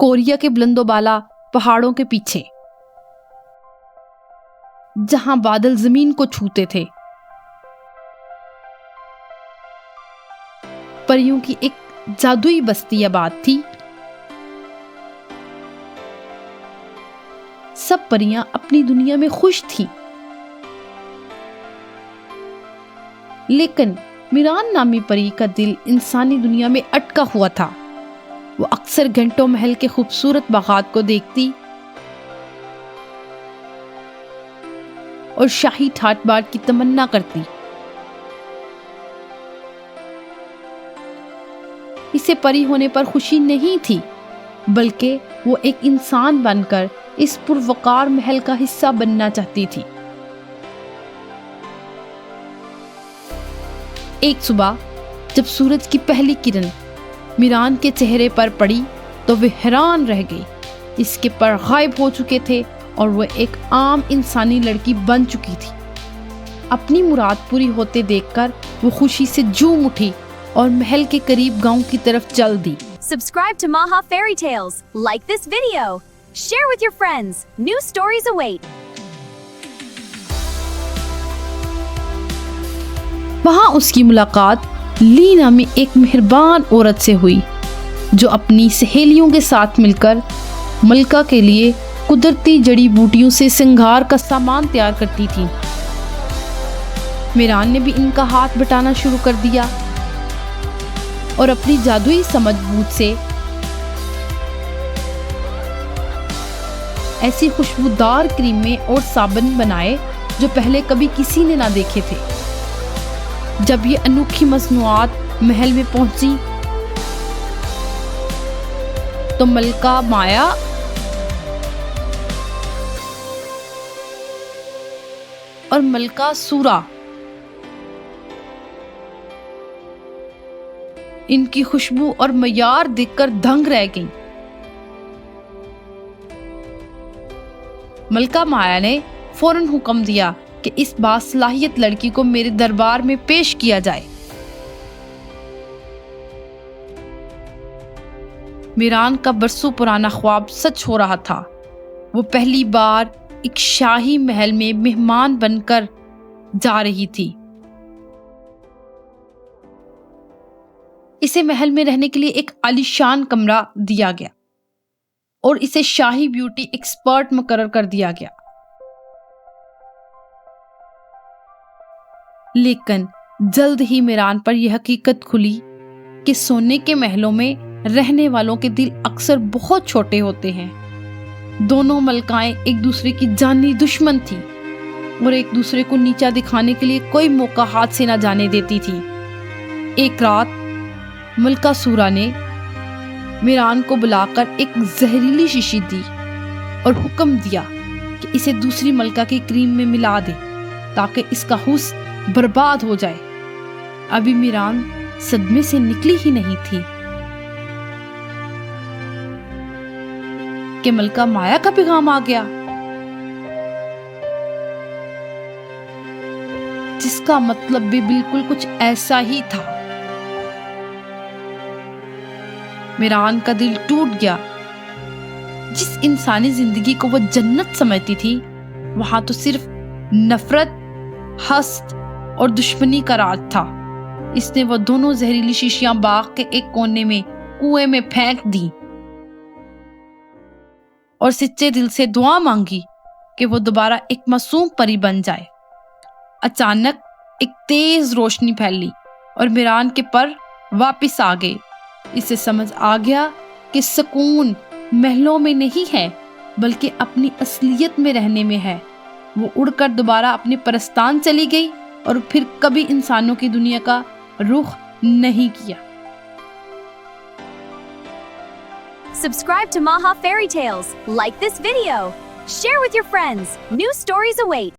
Korea کے بلند و بالا پہاڑوں کے پیچھے، جہاں بادل زمین کو چھوتے تھے، پریوں کی ایک جادوئی بستی آباد تھی۔ سب پریاں اپنی دنیا میں خوش تھیں، لیکن میران نامی پری کا دل انسانی دنیا میں اٹکا ہوا تھا۔ وہ اکثر گھنٹوں محل کے خوبصورت باغات کو دیکھتی اور شاہی ٹھاٹ باٹ کی تمنا کرتی۔ اسے پری ہونے پر خوشی نہیں تھی، بلکہ وہ ایک انسان بن کر اس پروقار محل کا حصہ بننا چاہتی تھی۔ ایک صبح جب سورج کی پہلی کرن میران کے چہرے پر پڑی تو وہ حیران رہ گئی۔ اس کے پر غائب ہو چکے تھے اور وہ ایک عام انسانی لڑکی بن چکی تھی۔ اپنی مراد پوری ہوتے دیکھ کر وہ خوشی سے جھوم اٹھی اور محل کے قریب گاؤں کی طرف چل دی۔ Subscribe to Maha Fairy Tales. Like this video. Share with your friends. New stories await. وہاں اس کی ملاقات لی نامی ایک مہربان عورت سے ہوئی، جو اپنی سہیلیوں کے ساتھ مل کر ملکہ کے لیے قدرتی جڑی بوٹیوں سے سنگھار کا سامان تیار کرتی تھی۔ میران نے بھی ان کا ہاتھ بٹانا شروع کر دیا اور اپنی جادوئی سمجھ بوجھ سے ایسی خوشبودار کریمیں اور صابن بنائے جو پہلے کبھی کسی نے نہ دیکھے تھے۔ جب یہ انوکھی مصنوعات محل میں پہنچی تو ملکہ مایا اور ملکہ سورا ان کی خوشبو اور معیار دیکھ کر دنگ رہ گئیں۔ ملکہ مایا نے فوراً حکم دیا کہ اس باصلاحیت لڑکی کو میرے دربار میں پیش کیا جائے۔ میران کا برسوں پرانا خواب سچ ہو رہا تھا۔ وہ پہلی بار ایک شاہی محل میں مہمان بن کر جا رہی تھی۔ اسے محل میں رہنے کے لیے ایک عالیشان کمرہ دیا گیا اور اسے شاہی بیوٹی ایکسپرٹ مقرر کر دیا گیا۔ لیکن جلد ہی میران پر یہ حقیقت کھلی کہ سونے کے محلوں میں رہنے والوں کے دل اکثر بہت چھوٹے ہوتے ہیں۔ دونوں ملکائیں ایک دوسرے کی جانی دشمن تھیں اور ایک دوسرے کو نیچا دکھانے کے لیے کوئی موقع ہاتھ سے نہ جانے دیتی تھی۔ ایک رات ملکہ سورا نے میران کو بلا کر ایک زہریلی شیشی دی اور حکم دیا کہ اسے دوسری ملکہ کی کریم میں ملا دے تاکہ اس کا حسن برباد ہو جائے۔ ابھی میران صدمے سے نکلی ہی نہیں تھی کہ ملکہ مایا کا پیغام آ گیا، جس کا مطلب بھی بالکل کچھ ایسا ہی تھا۔ میران کا دل ٹوٹ گیا۔ جس انسانی زندگی کو وہ جنت سمجھتی تھی، وہاں تو صرف نفرت، حسد اور دشمنی کا راج تھا۔ اس نے وہ دونوں زہریلی شیشیاں باغ کے ایک کونے میں کنویں میں پھینک دی اور سچے دل سے دعا مانگی کہ وہ دوبارہ ایک معصوم پری بن جائے۔ اچانک ایک تیز روشنی پھیلی اور میران کے پر واپس آ گئے۔ اسے سمجھ آ گیا کہ سکون محلوں میں نہیں ہے بلکہ اپنی اصلیت میں رہنے میں ہے۔ وہ اڑ کر دوبارہ اپنے پرستان چلی گئی اور پھر کبھی انسانوں کی دنیا کا رخ نہیں کیا۔ Subscribe to Maha Fairy Tales. Like this video. Share with your friends. New stories await.